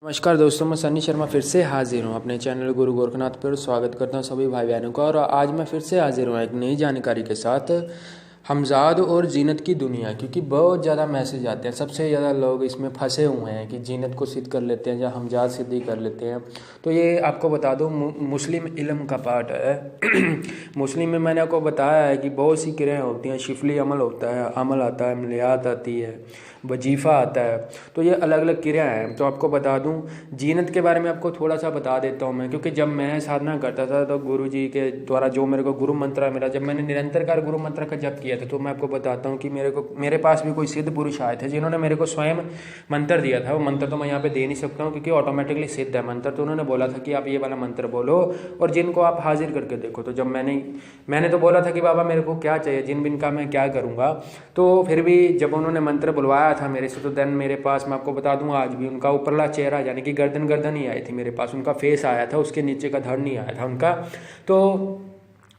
नमस्कार दोस्तों, मैं सन्नी शर्मा फिर से हाजिर हूँ अपने चैनल गुरु गोरखनाथ पर। स्वागत करता हूँ सभी भाई बहनों का। और आज मैं फिर से हाजिर हूँ एक नई जानकारी के साथ, हमजाद और जीनत की दुनिया। क्योंकि बहुत ज़्यादा मैसेज आते हैं, सबसे ज़्यादा लोग इसमें फंसे हुए हैं कि जीनत को सिद्ध कर लेते हैं या हमजाद सिद्ध कर लेते हैं। तो ये आपको बता दूँ, मुस्लिम इल्म का पार्ट है। मुस्लिम में मैंने आपको बताया है कि बहुत सी क्रियाएँ होती हैं। शिफली अमल होता है, अमल आता है, मलियात आती है, वजीफ़ा आता है। तो ये अलग अलग क्रिया हैं। तो आपको बता दूं, जीनत के बारे में आपको थोड़ा सा बता देता हूं मैं। क्योंकि जब मैं साधना करता था तो गुरु जी के द्वारा जो मेरे को गुरु मंत्र मिला, जब मैंने निरंतर कार गुरु मंत्र का जप किया था, तो मैं आपको बताता हूँ कि मेरे पास भी कोई सिद्ध पुरुष आए थे जिन्होंने मेरे को स्वयं मंत्र दिया था। वो मंत्र तो मैं यहाँ पर दे नहीं सकता हूँ क्योंकि ऑटोमेटिकली सिद्ध है मंत्र। तो उन्होंने बोला था कि आप ये वाला मंत्र बोलो और जिन को आप हाजिर करके देखो। तो जब मैंने तो बोला था कि बाबा मेरे को क्या चाहिए, जिन बिन का मैं क्या करूँगा। तो फिर भी जब उन्होंने मंत्र बुलवाया था मेरे से, तो देन मेरे पास, मैं आपको बता दूंगा, आज भी उनका ऊपरला चेहरा यानी कि गर्दन ही आई थी मेरे पास, उनका फेस आया था, उसके नीचे का धड़ नहीं आया था उनका। तो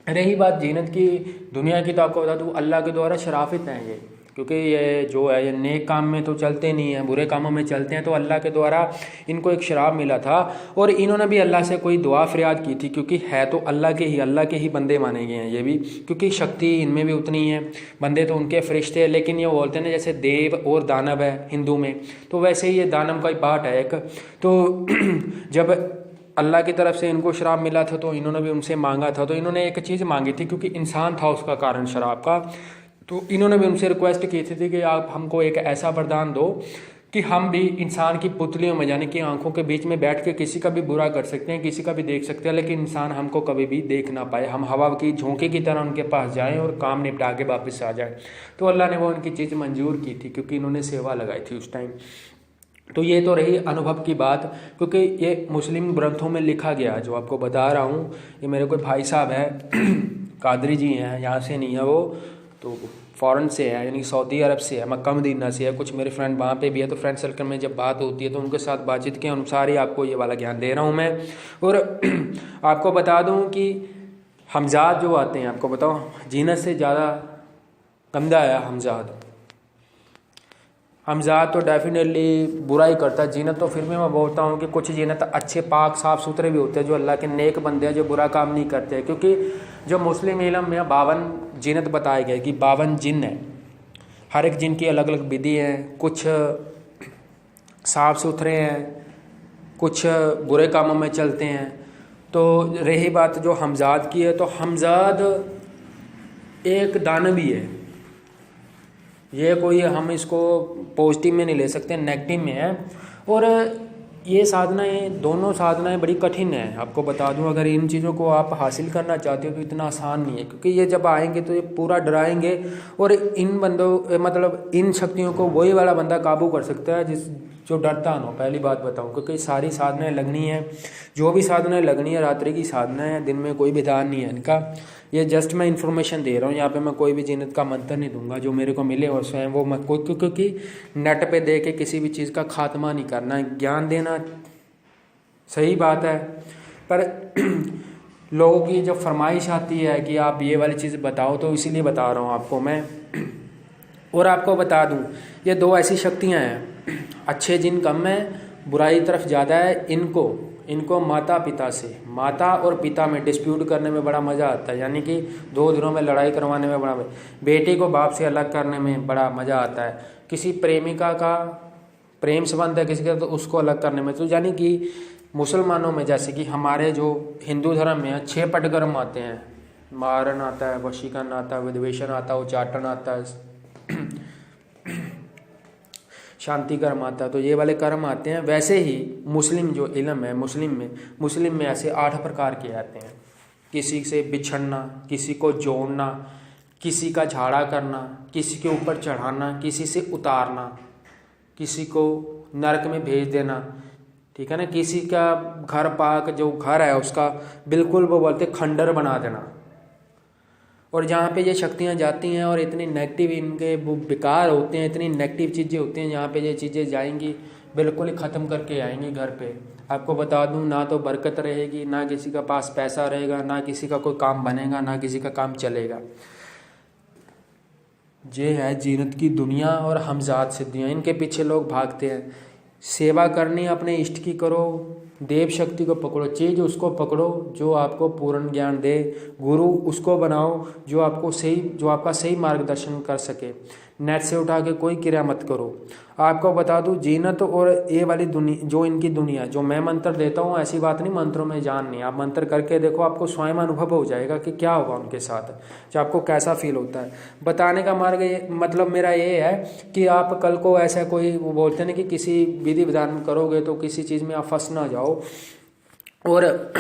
रही बात जीनत की दुनिया की, तो आपको बता दूँ अल्लाह के द्वारा शराफत हैं ये। क्योंकि ये जो है, ये नेक काम में तो चलते नहीं हैं, बुरे कामों में चलते हैं। तो अल्लाह के द्वारा इनको एक शराब मिला था और इन्होंने भी अल्लाह से कोई दुआ फरियाद की थी। क्योंकि है तो अल्लाह के ही बंदे माने गए हैं ये भी, क्योंकि शक्ति इनमें भी उतनी है। बंदे तो उनके फरिश्ते हैं, लेकिन ये बोलते हैं ना, जैसे देव और दानव है हिंदू में, तो वैसे ही ये दानव का ही पार्ट है एक। तो जब अल्लाह की तरफ से इनको शराब मिला था तो इन्होंने भी उनसे मांगा था। तो इन्होंने एक चीज़ मांगी थी, क्योंकि इंसान था उसका कारण शराब का। तो इन्होंने भी उनसे रिक्वेस्ट की थी कि आप हमको एक ऐसा वरदान दो कि हम भी इंसान की पुतलियों में, यानी कि आंखों के बीच में बैठ के किसी का भी बुरा कर सकते हैं, किसी का भी देख सकते हैं, लेकिन इंसान हमको कभी भी देख ना पाए। हम हवा की झोंके की तरह उनके पास जाएं और काम निपटा के वापस आ जाएं। तो अल्लाह ने वो उनकी चीज़ मंजूर की थी, क्योंकि इन्होंने सेवा लगाई थी उस टाइम। तो ये तो रही अनुभव की बात, क्योंकि ये मुस्लिम ग्रंथों में लिखा गया जो आपको बता रहा हूँ। ये मेरे कोई भाई साहब है, कादरी जी हैं, यहाँ से नहीं है वो, तो फ़ॉरेन से है, यानी सऊदी अरब से है, मक्का मदीना से है। कुछ मेरे फ्रेंड वहाँ पे भी है, तो फ्रेंड सर्कल में जब बात होती है तो उनके साथ बातचीत के अनुसार ही आपको ये वाला ज्ञान दे रहा हूँ मैं। और आपको बता दूँ कि हमजाद जो आते हैं, आपको बताओ, जीनत से ज़्यादा गंदा है हमजाद तो डेफिनेटली बुरा ही करता है। जीनत तो फिर भी मैं बोलता हूँ कि कुछ जीनत अच्छे पाक साफ़ सुथरे भी होते हैं, जो अल्लाह के नेक बंदे हैं, जो बुरा काम नहीं करते हैं। क्योंकि जो मुस्लिम इल्म में 52 जीनत बताए गए कि 52 जिन है, हर एक जिन की अलग अलग विधि है। कुछ साफ़ सुथरे हैं, कुछ बुरे कामों में चलते हैं। तो रही बात जो हमजाद की है, तो हमजाद एक दानवी है। ये कोई, हम इसको पॉजिटिव में नहीं ले सकते, नेगेटिव में है। और ये साधनाएं, दोनों साधनाएं बड़ी कठिन है। आपको बता दूं, अगर इन चीज़ों को आप हासिल करना चाहते हो तो इतना आसान नहीं है। क्योंकि ये जब आएंगे तो ये पूरा डराएंगे, और इन बंदों, मतलब इन शक्तियों को वही वाला बंदा काबू कर सकता है जो डरता ना हो। पहली बात बताऊं, क्योंकि सारी साधनाएं लगनी है, जो भी साधनाएं लगनी है रात्रि की साधना है, दिन में कोई विधान नहीं है इनका। ये जस्ट मैं इन्फॉर्मेशन दे रहा हूँ, यहाँ पे मैं कोई भी जीनत का मंत्र नहीं दूंगा। जो मेरे को मिले और स्वयं वो मैं कोई, क्योंकि नेट पे दे के किसी भी चीज़ का खात्मा नहीं करना, ज्ञान देना सही बात है। पर लोगों की जब फरमाइश आती है कि आप ये वाली चीज़ बताओ, तो इसीलिए बता रहा हूँ आपको मैं। और आपको बता दूँ, ये दो ऐसी शक्तियाँ हैं, अच्छे जिन कम है, बुराई तरफ ज़्यादा है। इनको माता पिता से, माता और पिता में डिस्प्यूट करने में बड़ा मज़ा आता है, यानी कि दो दिनों में लड़ाई करवाने में बड़ा, बेटे को बाप से अलग करने में बड़ा मज़ा आता है। किसी प्रेमिका का प्रेम संबंध है किसी का, तो उसको अलग करने में। तो यानी कि मुसलमानों में, जैसे कि हमारे जो हिंदू धर्म में 6 पटकर्म आते हैं, मारन आता है, वशीकरण आता है, विद्वेषण आता है, उच्चाटन आता है, शांति कर्म आता है। तो ये वाले कर्म आते हैं। वैसे ही मुस्लिम जो इल्म है, मुस्लिम में ऐसे 8 प्रकार के आते हैं। किसी से बिछड़ना, किसी को जोड़ना, किसी का झाड़ा करना, किसी के ऊपर चढ़ाना, किसी से उतारना, किसी को नरक में भेज देना, ठीक है ना, किसी का घर पाक जो घर है उसका बिल्कुल वो बोलते खंडर बना देना। और जहाँ पे ये शक्तियाँ जाती हैं और इतनी नेगेटिव इनके वो बेकार होते हैं, इतनी नेगेटिव चीज़ें होती हैं, जहाँ पे ये चीज़ें जाएंगी बिल्कुल ही ख़त्म करके आएंगी घर पे। आपको बता दूँ, ना तो बरकत रहेगी, ना किसी का पास पैसा रहेगा, ना किसी का कोई काम बनेगा, ना किसी का काम चलेगा। ये है जीनत की दुनिया और हमजाद सिद्धियाँ, इनके पीछे लोग भागते हैं। सेवा करनी अपने इष्ट की करो, देव शक्ति को पकड़ो, चीज़ उसको पकड़ो जो आपको पूर्ण ज्ञान दे, गुरु उसको बनाओ जो आपका सही मार्गदर्शन कर सके। नेट से उठा के कोई क्रिया मत करो। आपको बता दूं, जीनत और ये वाली दुनिया, जो इनकी दुनिया, जो मैं मंत्र देता हूँ, ऐसी बात नहीं मंत्रों में जान नहीं। आप मंत्र करके देखो, आपको स्वयं अनुभव हो जाएगा कि क्या होगा उनके साथ, जो आपको कैसा फील होता है। बताने का मार्ग मतलब मेरा ये है कि आप कल को ऐसा कोई, वो बोलते हैं ना कि किसी विधि विधान करोगे तो किसी चीज़ में आप फंस ना जाओ। और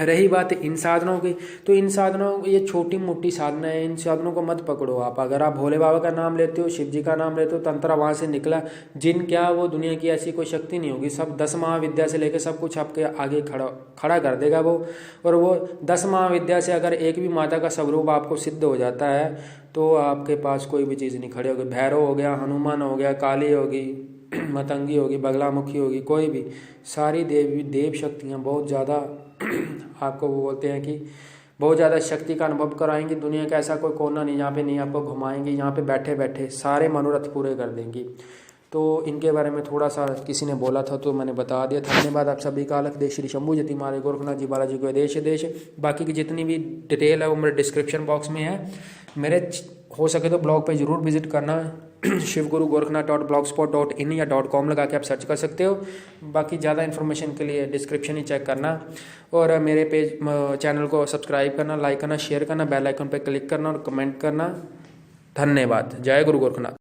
रही बात इन साधनों की, तो इन साधनों, ये छोटी मोटी साधना है, इन साधनों को मत पकड़ो आप। अगर आप भोले बाबा का नाम लेते हो, शिव जी का नाम लेते हो, तंत्र वहाँ से निकला, जिन क्या वो दुनिया की ऐसी कोई शक्ति नहीं होगी। सब 10 महाविद्या से लेकर सब कुछ आपके आगे खड़ा कर देगा वो। और वो 10 महाविद्या से अगर एक भी माता का स्वरूप आपको सिद्ध हो जाता है तो आपके पास कोई भी चीज़ नहीं खड़ी होगी। भैरव हो गया, हनुमान हो गया, काली होगी, मतंगी होगी, बगलामुखी होगी, कोई भी, सारी देव शक्तियाँ बहुत ज़्यादा आपको वो बोलते हैं कि बहुत ज़्यादा शक्ति का अनुभव कराएंगी। दुनिया का ऐसा कोई कोना नहीं जहाँ पे नहीं आपको घुमाएंगी, यहाँ पे बैठे बैठे सारे मनोरथ पूरे कर देंगी। तो इनके बारे में थोड़ा सा किसी ने बोला था तो मैंने बता दिया। धन्यवाद आप सभी का। अलख देश श्री शंभू जति मारे गोरखनाथ जी बालाजी को देश देश। बाकी की जितनी भी डिटेल है वो मेरे डिस्क्रिप्शन बॉक्स में है। मेरे हो सके तो ब्लॉग पे ज़रूर विजिट करना, shivgurugorkhnath.blogspot.in या .com लगा के आप सर्च कर सकते हो। बाकी ज़्यादा इन्फॉर्मेशन के लिए डिस्क्रिप्शन ही चेक करना। और मेरे पेज चैनल को सब्सक्राइब करना, लाइक करना, शेयर करना, बेल आइकन पर क्लिक करना और कमेंट करना। धन्यवाद। जय गुरु गोरखनाथ।